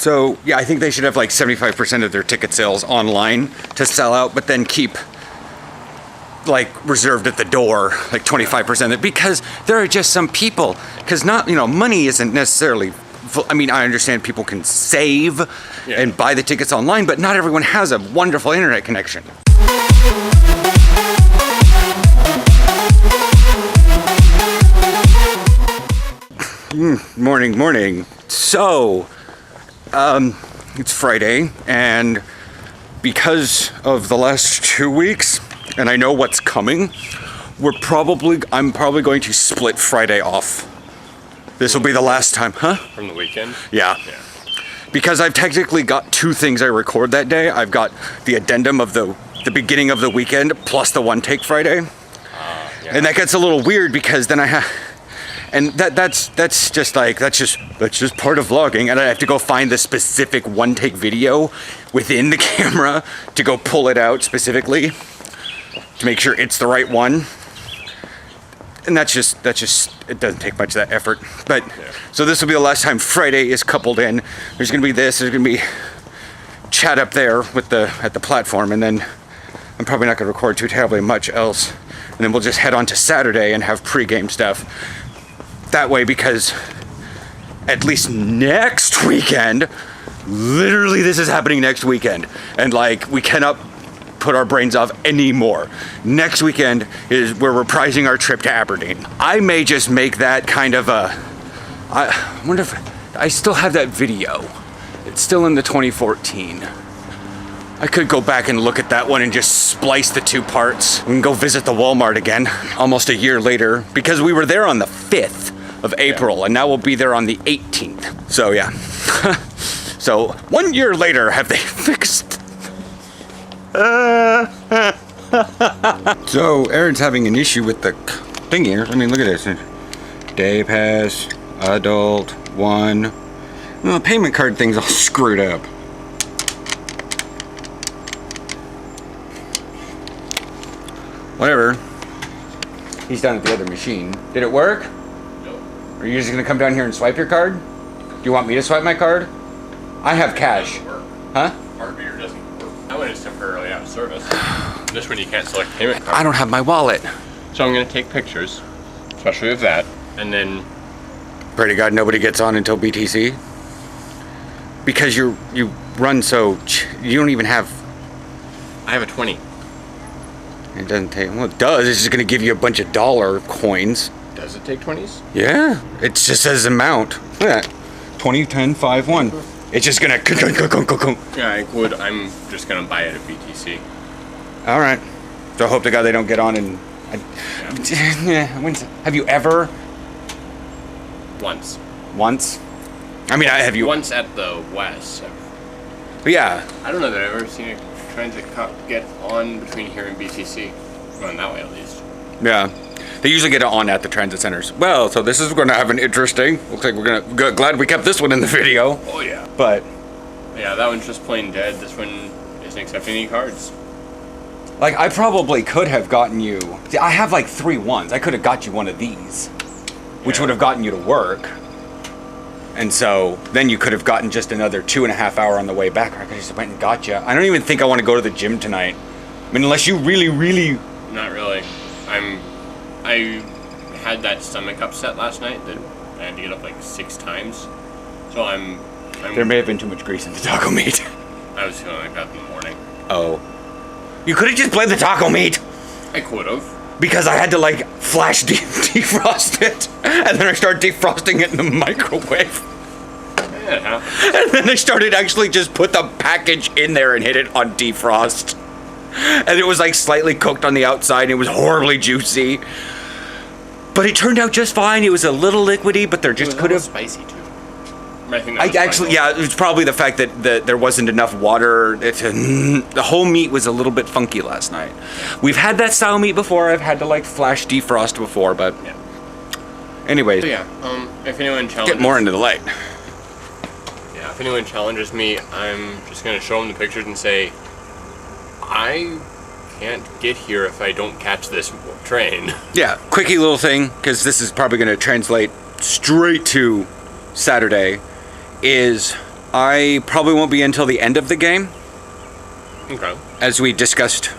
So, yeah, I think they should have like 75% of their ticket sales online to sell out, but then keep like reserved at the door, like 25%, because there are just some people, because not, money isn't necessarily, I mean, I understand people can save and buy the tickets online, but not everyone has a wonderful internet connection. Morning. So, it's Friday, and because of the last 2 weeks, and I know what's coming, I'm probably going to split Friday off. This will be the last time, huh? From the weekend? Yeah. Because I've technically got 2 things I record that day. I've got the addendum of the beginning of the weekend plus the one take Friday. And that gets a little weird because then I have, and that's just part of vlogging, and I have to go find the specific one take video within the camera to go pull it out specifically to make sure it's the right one. And that's just it doesn't take much of that effort. But so this will be the last time Friday is coupled in. There's gonna be there's gonna be chat up there with at the platform, and then I'm probably not gonna record too terribly much else. And then we'll just head on to Saturday and have pre-game stuff. That way, because at least next weekend, literally this is happening next weekend, and like we cannot put our brains off anymore. Next weekend is we're reprising our trip to Aberdeen. I may just make that kind of I wonder if I still have that video. It's still in the 2014. I could go back and look at that one and just splice the 2 parts. We can go visit the Walmart again almost a year later, because we were there on the 5th of April, and now we'll be there on the 18th. So yeah. So 1 year later, have they fixed? So Aaron's having an issue with the thing here. I mean, look at this. Day pass, adult, 1. Well, the payment card thing's all screwed up. Whatever. He's down at the other machine. Did it work? No. Are you just gonna come down here and swipe your card? Do you want me to swipe my card? I have cash. Huh? Card reader doesn't work. That one is temporarily out of service. This one you can't select payment card. I don't have my wallet. So I'm gonna take pictures, especially of that, and then Pray to God nobody gets on until BTC. Because you run so you don't even have. I have a 20. It doesn't take. Well, it does. It's just gonna give you a bunch of dollar coins. Does it take 20s? Yeah. It just says amount. Look at that. 20, 10, 5, 1. It's just gonna. Yeah, I would. I'm just gonna buy it at BTC. All right. So I hope to God they don't get on and. Have you ever? Once. I mean, have you? Once at the West. But yeah. I don't know that I've ever seen a transit get on between here and BTC. Well, that way at least. Yeah. They usually get it on at the transit centers. Well, so this is going to have an interesting. Looks like we're gonna glad we kept this one in the video. Oh yeah. But. Yeah, that one's just plain dead. This one isn't accepting any cards. Like, I probably could have gotten you. See, I have like 3 ones. I could have got you one of these, which would have gotten you to work. And so then you could have gotten just another 2.5 hour on the way back. Or I could have just went and got you. I don't even think I want to go to the gym tonight. I mean, unless you really. Not really. I had that stomach upset last night that I had to get up like 6 times. So I'm There may have been too much grease in the taco meat. I was feeling like that in the morning. Oh. You could have just played the taco meat. I could have. Because I had to like flash defrost it. And then I started defrosting it in the microwave. Yeah. And then I started actually just put the package in there and hit it on defrost. And it was like slightly cooked on the outside and it was horribly juicy. But it turned out just fine. It was a little liquidy, but there just could have. Spicy too. It was probably the fact that there wasn't enough water. The whole meat was a little bit funky last night. We've had that style meat before. I've had to like flash defrost before, but yeah. Anyways. So yeah, if anyone challenges, get more into the light. Yeah, if anyone challenges me, I'm just gonna show them the pictures and say, I can't get here if I don't catch this train. Yeah, quickie little thing, because this is probably gonna translate straight to Saturday. Is I probably won't be until the end of the game. Okay. As we discussed.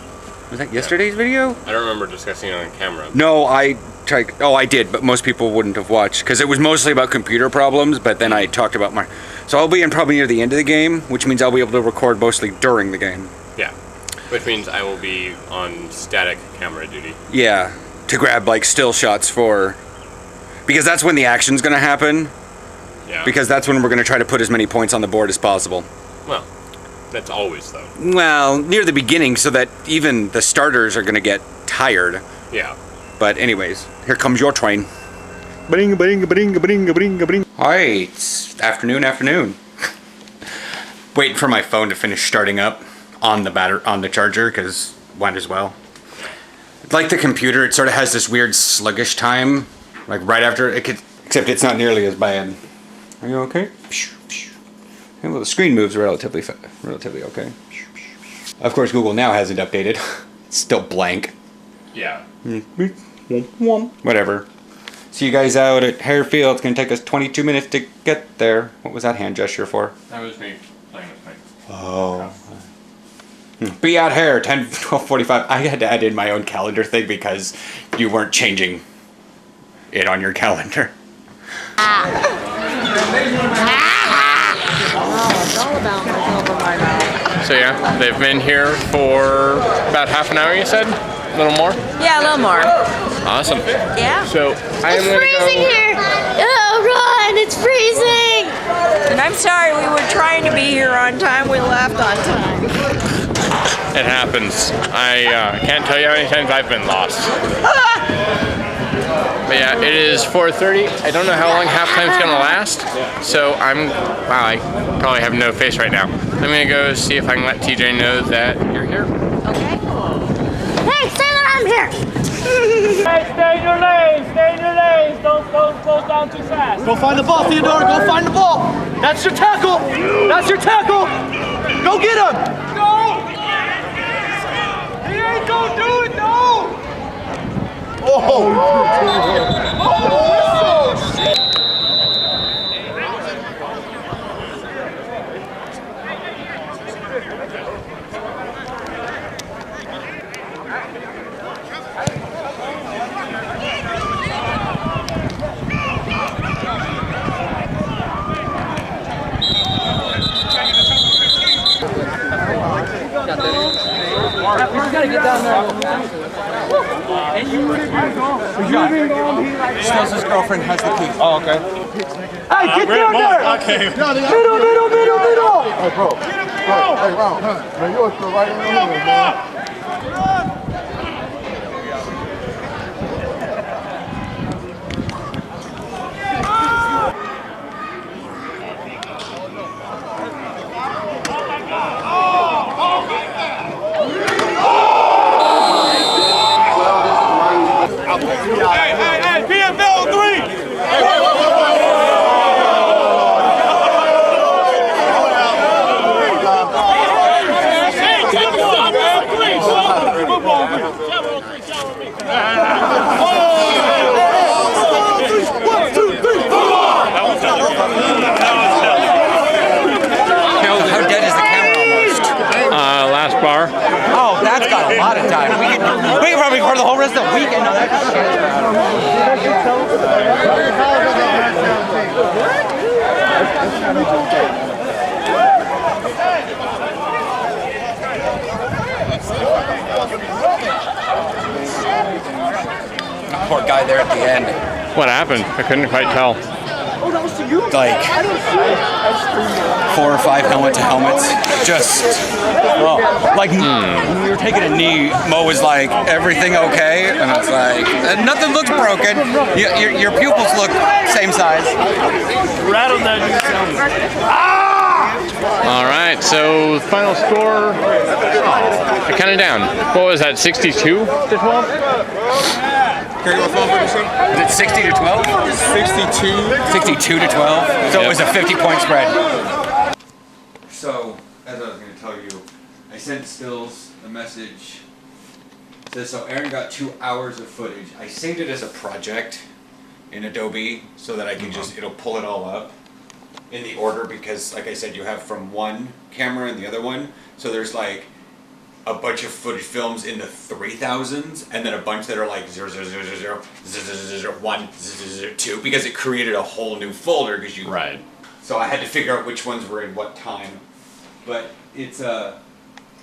Was that yesterday's video? I don't remember discussing it on camera. No, I tried. Oh, I did, but most people wouldn't have watched because it was mostly about computer problems. But then I talked about my. So I'll be in probably near the end of the game, which means I'll be able to record mostly during the game. Yeah. Which means I will be on static camera duty. Yeah, to grab like still shots for. Because that's when the action's gonna happen. Yeah. Because that's when we're gonna try to put as many points on the board as possible. Well, that's always though. Well, near the beginning, so that even the starters are gonna get tired. Yeah. But anyways, here comes your train. Bring, bring, bring, bring, bring, bring. Alright, it's afternoon. Waiting for my phone to finish starting up on the charger, because might as well. Like the computer, it sort of has this weird sluggish time, like right after it could, except it's not nearly as bad. Are you okay? Well, the screen moves relatively okay. Of course, Google Now hasn't updated. It's still blank. Yeah. Whatever. See you guys out at Harefield. It's going to take us 22 minutes to get there. What was that hand gesture for? That was me playing with my... Oh. Be out here, 12:45. I had to add in my own calendar thing because you weren't changing it on your calendar. So yeah, they've been here for about half an hour, you said? A little more? Yeah, a little more. Awesome. Yeah. So I am It's freezing here! Oh, run! It's freezing! And I'm sorry, we were trying to be here on time. We left on time. It happens. I can't tell you how many times I've been lost. But yeah, it is 4:30. I don't know how long halftime's gonna last. So wow, I probably have no face right now. I'm gonna go see if I can let TJ know that you're here. Okay. Hey, say that I'm here! Hey, stay in your lanes, don't go down too fast. Go find the ball, Theodore, go find the ball. That's your tackle, Go get him. No! He ain't gonna do it, no! Stills' girlfriend has the key. Oh, okay. Hey, get down there! Okay. Middle! Hey, bro. Hey, Ron. Man, you're right in the middle, man. Hey, PFL 3! How dead is the camera almost? Last bar. Oh, that's got a lot of time. We can probably record the whole rest of the weekend on that Poor guy there at the end. What happened? I couldn't quite tell. Like 4 or 5 helmet to helmets. Just, like when we were taking a knee, Mo was like, "Everything okay?" And I was like, "Nothing looks broken. Your pupils look same size." Rattle that. All right, so final score, kind of down. What was that, 62 to 12? Is it 60 to 12? 62 to 12. So it was a 50-point spread. So, as I was going to tell you, I sent Stills a message. It says, so Aaron got 2 hours of footage. I saved it as a project in Adobe so that I can it'll pull it all up. in the order because, like I said, you have from one camera and the other one. So there's like a bunch of footage films in the 3000s, and then a bunch that are like 00001 because it created a whole new folder because you. Right. So I had to figure out which ones were in what time, but it's so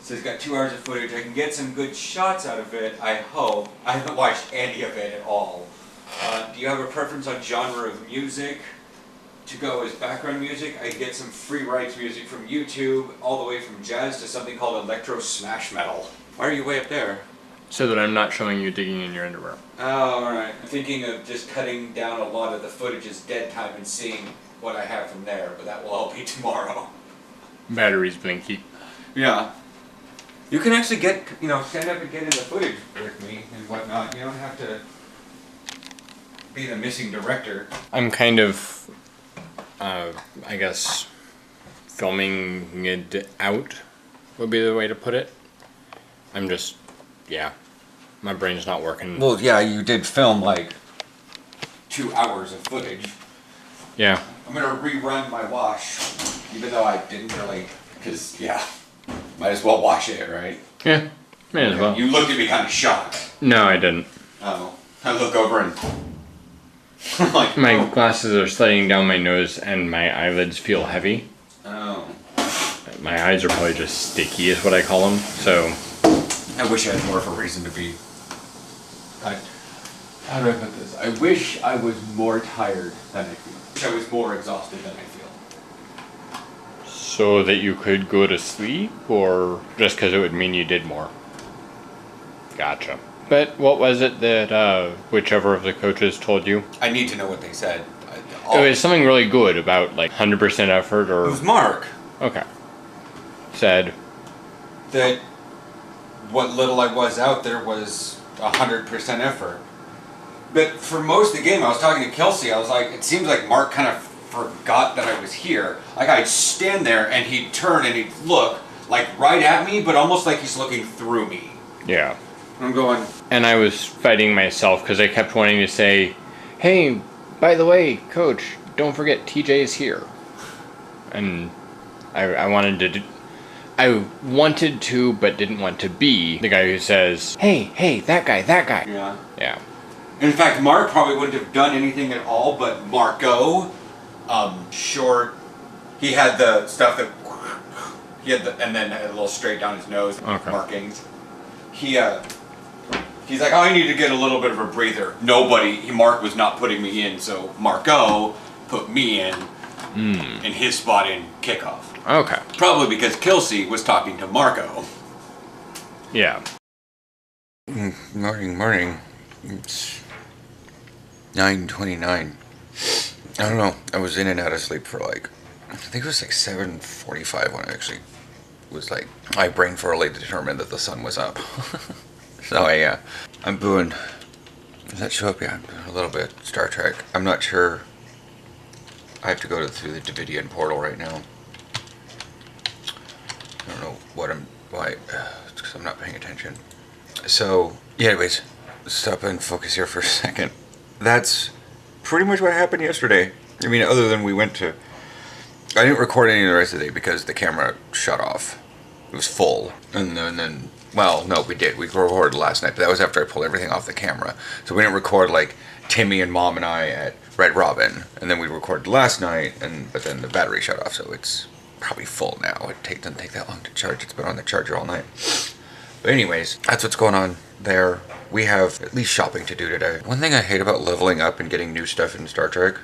it's got 2 hours of footage. I can get some good shots out of it. I hope. I haven't watched any of it at all. Do you have a preference on genre of music? To go as background music, I get some free rights music from YouTube, all the way from jazz to something called electro smash metal. Why are you way up there? So that I'm not showing you digging in your underwear. Oh, alright. I'm thinking of just cutting down a lot of the footage's dead time and seeing what I have from there, but that will all be tomorrow. Batteries blinky. Yeah. You can actually get, stand up and get in the footage with me and whatnot. You don't have to be the missing director. I'm kind of, I guess, filming it out would be the way to put it. I'm just, yeah, my brain's not working. Well, yeah, you did film like 2 hours of footage. Yeah. I'm gonna rerun my wash, even though I didn't really, because, yeah, might as well wash it, right? Yeah, may as well. You looked at me kind of shocked. No, I didn't. Oh, I look over and I'm like, My oh. glasses are sliding down my nose and my eyelids feel heavy. Oh. My eyes are probably just sticky is what I call them, so. I wish I had more of a reason to be. How do I put this? I wish I was more tired than I feel. I wish I was more exhausted than I feel. So that you could go to sleep, or just because it would mean you did more? Gotcha. But what was it that whichever of the coaches told you? I need to know what they said. It was something really good about like 100% effort, or. It was Mark. Okay. Said. That what little I was out there was 100% effort. But for most of the game, I was talking to Kelsey. I was like, it seems like Mark kind of forgot that I was here. Like I'd stand there and he'd turn and he'd look like right at me, but almost like he's looking through me. Yeah. I'm going. And I was fighting myself because I kept wanting to say, hey, by the way, coach, don't forget TJ is here. And I wanted to, but didn't want to be the guy who says, hey, that guy. Yeah. Yeah. In fact, Mark probably wouldn't have done anything at all, but Marco, short, he had the stuff that, and then had a little straight down his nose, Okay. markings. He's like, oh, I need to get a little bit of a breather. Mark was not putting me in, so Marco put me in his spot in kickoff. Okay. Probably because Kelsey was talking to Marco. Yeah. Morning. It's 9:29. I don't know. I was in and out of sleep for I think it was 7:45 when I actually was my brain thoroughly determined that the sun was up. So I'm doing. Does that show up? Yeah, I'm doing a little bit Star Trek. I'm not sure. I have to go through the Davidian portal right now. I don't know why. It's because I'm not paying attention. So, yeah, anyways, stop and focus here for a second. That's pretty much what happened yesterday. I mean, other than I didn't record any of the rest of the day because the camera shut off. It was full. And then well, no, we did. We recorded last night, but that was after I pulled everything off the camera. So we didn't record Timmy and Mom and I at Red Robin. And then we recorded last night, but then the battery shut off, so it's probably full now. It doesn't take that long to charge. It's been on the charger all night. But anyways, that's what's going on there. We have at least shopping to do today. One thing I hate about leveling up and getting new stuff in Star Trek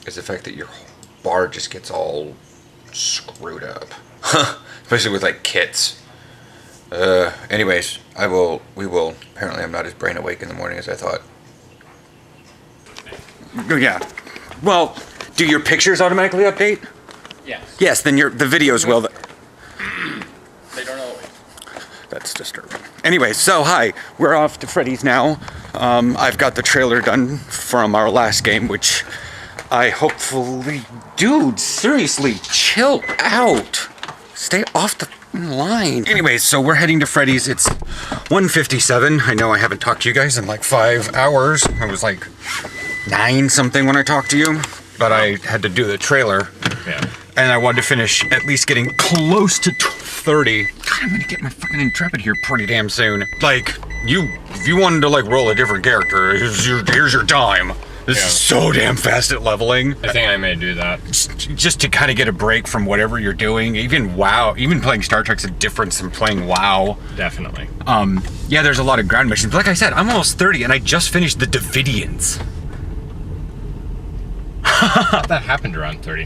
is the fact that your bar just gets all screwed up. Especially with kits. Anyways, we will, apparently I'm not as brain awake in the morning as I thought. Yeah. Well, do your pictures automatically update? Yes. Yes, then the videos will. They don't always. That's disturbing. Anyway, so hi, we're off to Freddy's now. I've got the trailer done from our last game, which dude, seriously, chill out. Stay off the line. Anyways, so we're heading to Freddy's. It's 1:57. I know I haven't talked to you guys in 5 hours. I was 9 something when I talked to you, but I had to do the trailer. Yeah. And I wanted to finish at least getting close to 30. God, I'm gonna get my fucking Intrepid here pretty damn soon. Like, if you wanted to like roll a different character, here's your time. This is so damn fast at leveling. I think I may do that. Just to kind of get a break from whatever you're doing. Even WoW, even playing Star Trek's a difference from playing WoW. Definitely. Yeah, there's a lot of ground missions. But like I said, I'm almost 30 and I just finished the Davidians. That happened around 30.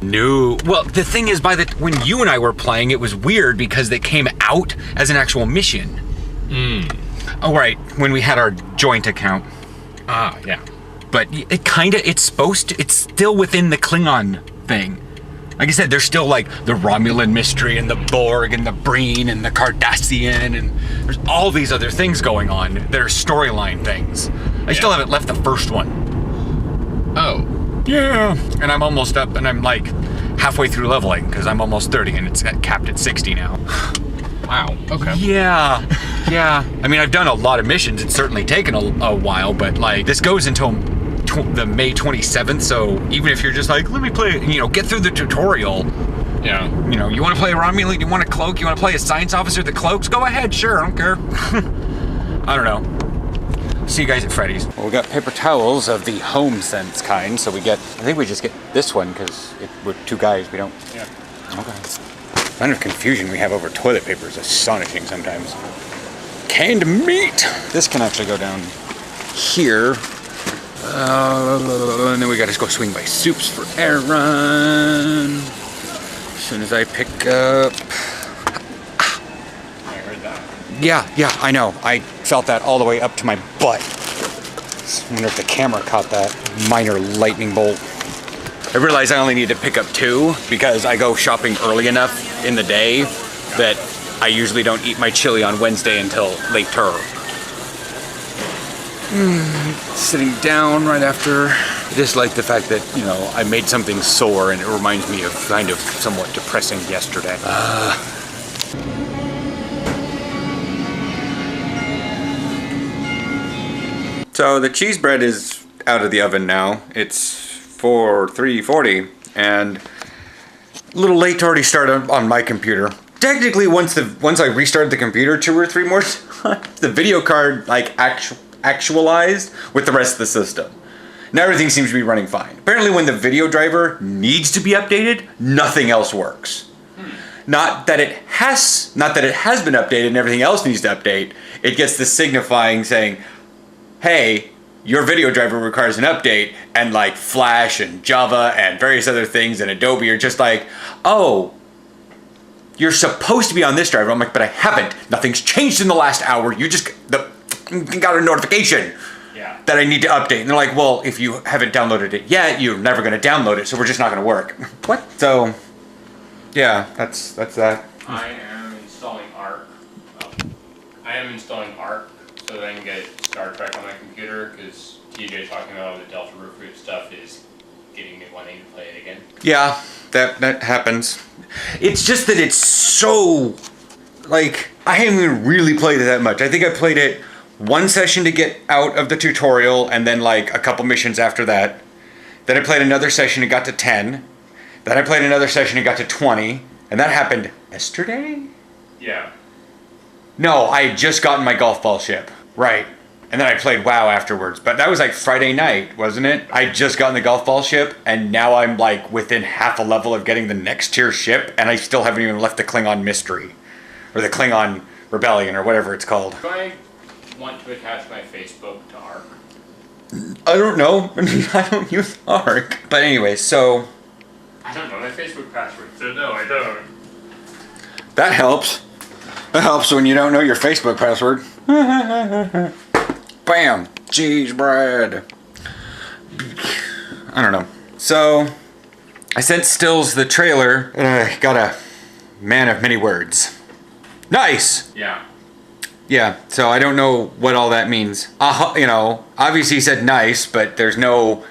No. Well, the thing is, when you and I were playing, it was weird because they came out as an actual mission. Oh, right, when we had our joint account. Ah, yeah. But it's still within the Klingon thing. Like I said, there's still like the Romulan mystery and the Borg and the Breen and the Cardassian and there's all these other things going on. That are storyline things. I still haven't left the first one. Oh. Yeah. And I'm almost up and I'm like halfway through leveling because I'm almost 30 and it's capped at 60 now. Wow. Okay. Yeah. I mean, I've done a lot of missions. It's certainly taken a while, but like this goes until the May 27th. So even if you're just like, let me play, get through the tutorial. Yeah. You want to play a Romulan? You want a cloak? You want to play a science officer that cloaks? Go ahead. Sure. I don't care. I don't know. See you guys at Freddy's. Well, we got paper towels of the home sense kind. So I think we just get this one because we're two guys. We don't. Yeah. Okay. The amount of confusion we have over toilet paper is astonishing sometimes. Canned meat! This can actually go down here. And then we gotta go swing by Soups for Aaron. As soon as I pick up... I heard that. Yeah, I know. I felt that all the way up to my butt. I wonder if the camera caught that minor lightning bolt. I realize I only need to pick up 2 because I go shopping early enough in the day that I usually don't eat my chili on Wednesday until later. Sitting down right after. I just like the fact that, I made something sore and it reminds me of kind of somewhat depressing yesterday. So the cheese bread is out of the oven now. It's for 3:40 and a little late to already start on my computer. Technically, once I restarted the computer 2 or 3 more times, the video card like actualized with the rest of the system. Now everything seems to be running fine. Apparently, when the video driver needs to be updated, nothing else works. Not that it has been updated and everything else needs to update. It gets the signifying saying, "Hey, your video driver requires an update," and like Flash and Java and various other things and Adobe are just like, "Oh, you're supposed to be on this driver." I'm like, "But I haven't. Nothing's changed in the last hour. You just got a notification that I need to update." And they're like, "Well, if you haven't downloaded it yet, you're never going to download it, so we're just not going to work." What? So, yeah, that's that. I am installing Arc. So that I can get Star Trek on my computer because TJ talking about all the Delta Root stuff is getting me wanting to play it again. Yeah, that happens. It's just that it's so, like, I haven't even really played it that much. I think I played it one session to get out of the tutorial and then like a couple missions after that. Then I played another session and got to 10. Then I played another session and got to 20. And that happened yesterday? Yeah. No, I had just gotten my golf ball ship. Right. And then I played WoW afterwards. But that was like Friday night, wasn't it? I had just gotten the golf ball ship, and now I'm like within half a level of getting the next tier ship, and I still haven't even left the Klingon mystery. Or the Klingon Rebellion, or whatever it's called. Do I want to attach my Facebook to Arc? I don't know. I don't use Arc. But anyway, so... I don't know my Facebook password, so no, I don't. That helps. That helps when you don't know your Facebook password. Bam! Cheese bread. I don't know. So, I sent Stills the trailer, and I got a man of many words. Nice! Yeah. Yeah, so I don't know what all that means. Obviously he said nice, but there's no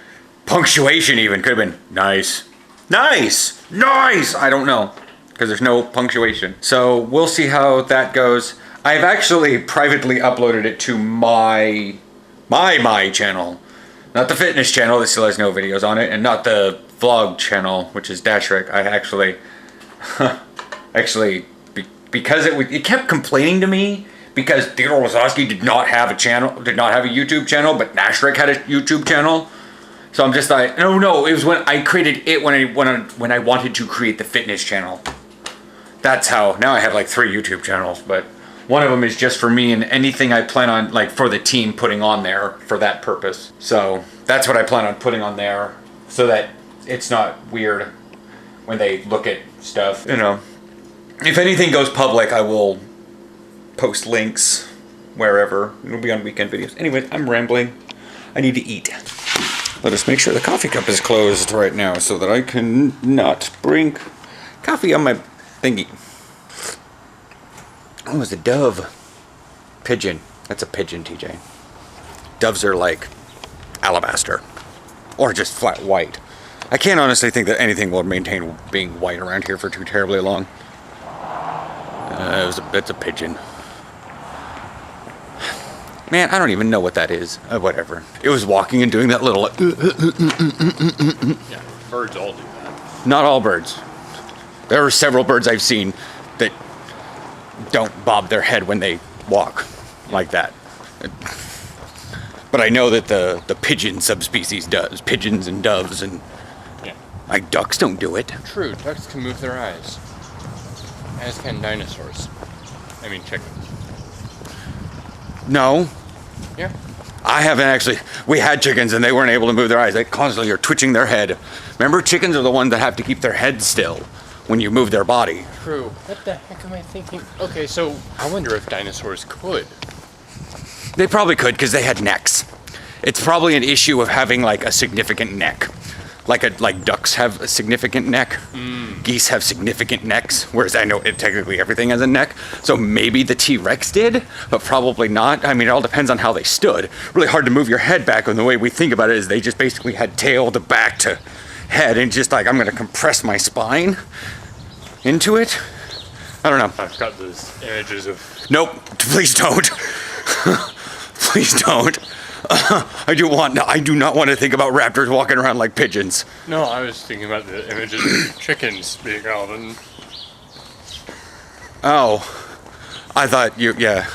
punctuation even. Could have been nice. Nice! Nice! I don't know, because there's no punctuation. So we'll see how that goes. I've actually privately uploaded it to my channel. Not the fitness channel that still has no videos on it, and not the vlog channel, which is Dashrick, I actually, because it kept complaining to me because Theodore Wazowski did not have a YouTube channel, but Dashrick had a YouTube channel. So I'm just like, no, it was when I created it when I wanted to create the fitness channel. That's how, now I have like 3 YouTube channels, but one of them is just for me and anything I plan on, like, for the team putting on there for that purpose. So that's what I plan on putting on there so that it's not weird when they look at stuff. You know, if anything goes public, I will post links wherever. It'll be on weekend videos. Anyway, I'm rambling. I need to eat. Let us make sure the coffee cup is closed right now so that I can not bring coffee on my thingy. Oh, it's a dove. Pigeon. That's a pigeon, TJ. Doves are like alabaster. Or just flat white. I can't honestly think that anything will maintain being white around here for too terribly long. It's a pigeon. Man, I don't even know what that is. Whatever. It was walking and doing that little... Yeah, birds all do that. Not all birds. There are several birds I've seen that don't bob their head when they walk like that. But I know that the pigeon subspecies does. Pigeons and doves and... Yeah. Like ducks don't do it. True, ducks can move their eyes. As can dinosaurs. I mean chickens. No. Yeah. I haven't actually. We had chickens and they weren't able to move their eyes. They constantly are twitching their head. Remember, chickens are the ones that have to keep their head still when you move their body. True. What the heck am I thinking? Okay, so I wonder if dinosaurs could. They probably could because they had necks. It's probably an issue of having like a significant neck. Like ducks have a significant neck. Geese have significant necks, whereas I know technically everything has a neck. So maybe the T-Rex did, but probably not. I mean, it all depends on how they stood. Really hard to move your head back, and the way we think about it is they just basically had tail to back to head, and just like, I'm gonna compress my spine into it. I don't know. I've got those images of... Nope, please don't. Please don't. I do not want to think about raptors walking around like pigeons. No, I was thinking about the images of chickens being out and... Oh, I thought yeah.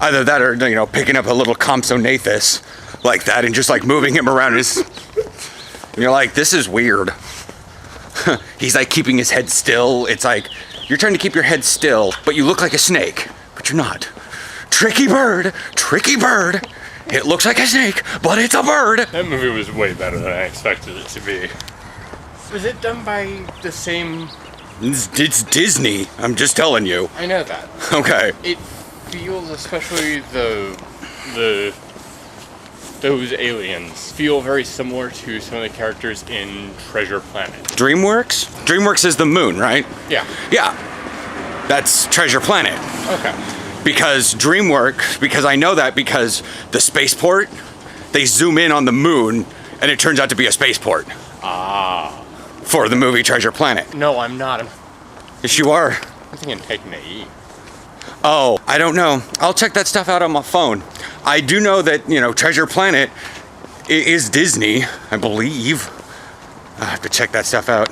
Either that or, you know, picking up a little Compsognathus like that and just like moving him around and you're like, this is weird. He's like keeping his head still. It's like, you're trying to keep your head still, but you look like a snake, but you're not. Tricky bird, tricky bird. It looks like a snake, but it's a bird. That movie was way better than I expected it to be. Was it done by the same... It's Disney, I'm just telling you. I know that. Okay. It feels, especially those aliens, feel very similar to some of the characters in Treasure Planet. DreamWorks? DreamWorks is the moon, right? Yeah. Yeah. That's Treasure Planet. Okay. Because I know that because the spaceport, they zoom in on the moon and it turns out to be a spaceport. Ah. For the movie Treasure Planet. No, I'm not. Yes, you are. I'm thinking Titan. Oh, I don't know. I'll check that stuff out on my phone. I do know that, you know, Treasure Planet is Disney, I believe. I have to check that stuff out.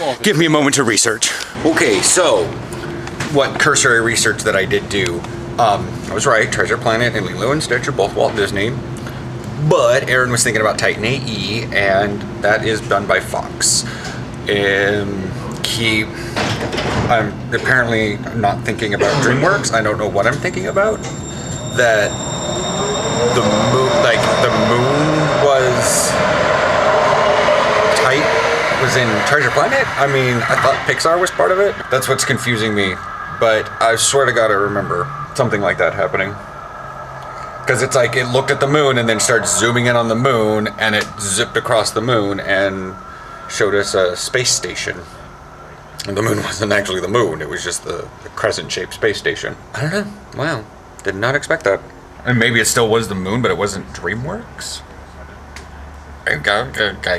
Well, give me a moment to research. Okay, so what cursory research that I did do, I was right, Treasure Planet and Lilo and Stitch are both Walt Disney, but Aaron was thinking about Titan AE, and that is done by Fox. I'm apparently not thinking about DreamWorks. I don't know what I'm thinking about. That the moon was in Treasure Planet. I mean, I thought Pixar was part of it. That's what's confusing me. But I swear to God, I remember something like that happening. Because it's like it looked at the moon and then started zooming in on the moon, and it zipped across the moon and showed us a space station. And the moon wasn't actually the moon, it was just the crescent-shaped space station. I don't know. Wow. Did not expect that. And maybe it still was the moon, but it wasn't DreamWorks? I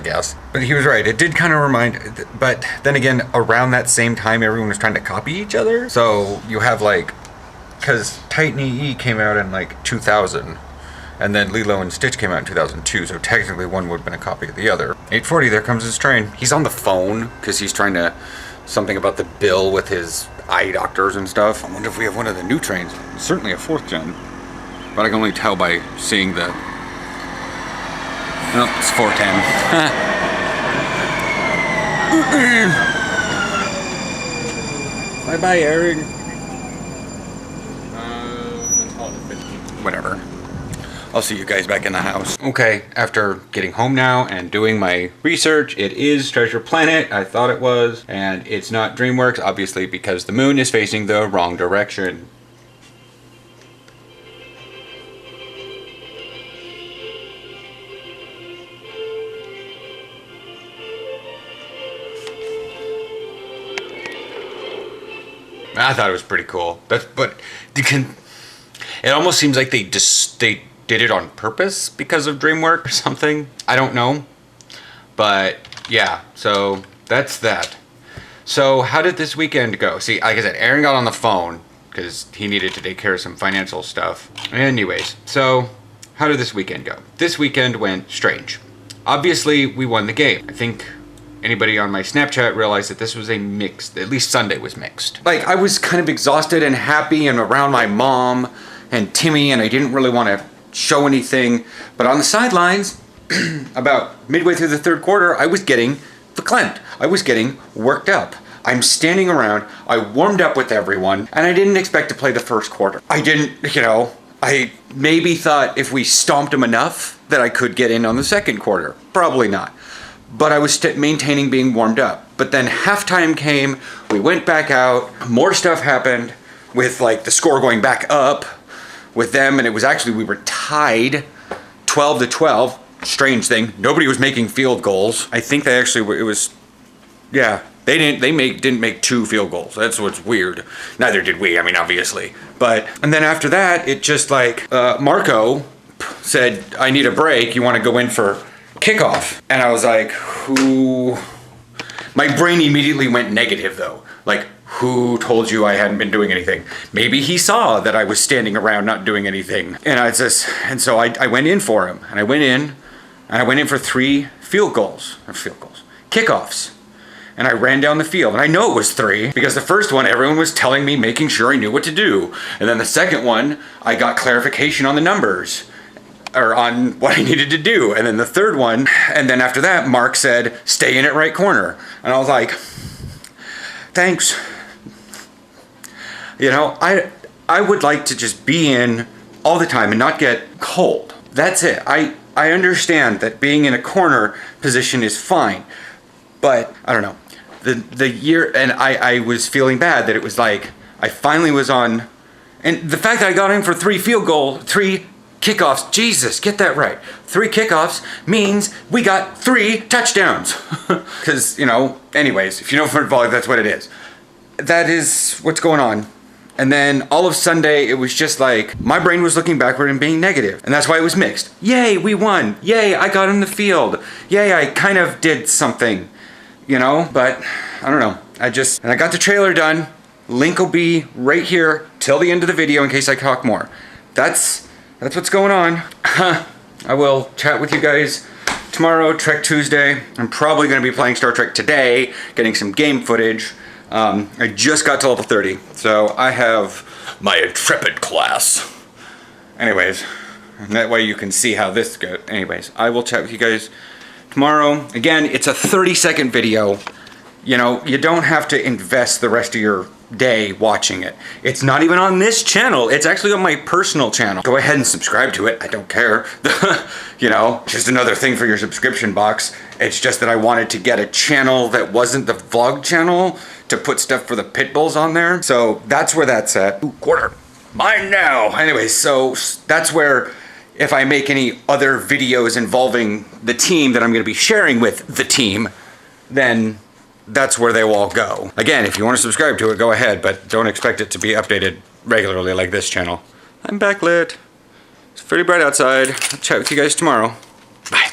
guess. But he was right. It did kind of remind... But then again, around that same time, everyone was trying to copy each other. So you have like... Because Titan EE came out in like 2000. And then Lilo and Stitch came out in 2002. So technically one would have been a copy of the other. 8:40, there comes his train. He's on the phone because he's trying to, something about the bill with his eye doctors and stuff. I wonder if we have one of the new trains. Certainly a 4th gen. But I can only tell by seeing the, oh, it's 410. Bye-bye, Aaron. Let's call it 15. Whatever. I'll see you guys back in the house. Okay, after getting home now and doing my research, it is Treasure Planet. I thought it was. And it's not DreamWorks, obviously, because the moon is facing the wrong direction. I thought it was pretty cool. But you can. It almost seems like they did it on purpose because of DreamWorks or something. I don't know. But yeah, so that's that. So how did this weekend go? See, like I said, Aaron got on the phone because he needed to take care of some financial stuff. Anyways, so how did this weekend go? This weekend went strange. Obviously, we won the game. I think anybody on my Snapchat realized that this was a mixed, at least Sunday was mixed. Like, I was kind of exhausted and happy and around my mom and Timmy, and I didn't really want to show anything. But on the sidelines, about midway through the 3rd quarter, I was getting verklempt. I was getting worked up. I'm standing around, I warmed up with everyone, and I didn't expect to play the 1st quarter. I didn't, I maybe thought if we stomped them enough that I could get in on the 2nd quarter. Probably not. But I was maintaining being warmed up. But then halftime came, we went back out, more stuff happened with like the score going back up with them, and it was actually, we were tied 12-12. Strange thing, nobody was making field goals. I think they actually were, it was, yeah, they didn't make 2 field goals. That's what's weird. Neither did we, I mean, obviously. But, and then after that, it just like, Marco said, I need a break, you want to go in for kickoff? And I was like, who? My brain immediately went negative though. Like, who told you I hadn't been doing anything? Maybe he saw that I was standing around not doing anything. And so I went in for him. And I went in for 3 kickoffs. And I ran down the field, and I know it was 3 because the first one, everyone was telling me, making sure I knew what to do. And then the second one, I got clarification on the numbers or on what I needed to do. And then the third one, and then after that, Mark said, stay in at right corner. And I was like, thanks. I would like to just be in all the time and not get cold. That's it. I understand that being in a corner position is fine, but I don't know. The year, and I was feeling bad that it was like, I finally was on, and the fact that I got in for 3 kickoffs, Jesus, get that right. 3 kickoffs means we got 3 touchdowns. Because, anyways, if you know football, that's what it is. That is what's going on. And then all of Sunday, it was just like, my brain was looking backward and being negative. And that's why it was mixed. Yay, we won. Yay, I got in the field. Yay, I kind of did something, but I don't know. And I got the trailer done. Link will be right here till the end of the video in case I talk more. That's what's going on. I will chat with you guys tomorrow, Trek Tuesday. I'm probably going to be playing Star Trek today, getting some game footage. I just got to level 30, so I have my Intrepid class. Anyways, and that way you can see how this goes. Anyways, I will chat with you guys tomorrow. Again, it's a 30-second video. You don't have to invest the rest of your day watching it. It's not even on this channel. It's actually on my personal channel. Go ahead and subscribe to it. I don't care. Just another thing for your subscription box. It's just that I wanted to get a channel that wasn't the vlog channel to put stuff for the pit bulls on there. So that's where that's at. Ooh, quarter. Mine now. Anyways, so that's where if I make any other videos involving the team that I'm going to be sharing with the team, then that's where they will all go. Again, if you want to subscribe to it, go ahead, but don't expect it to be updated regularly like this channel. I'm backlit. It's pretty bright outside. I'll chat with you guys tomorrow. Bye.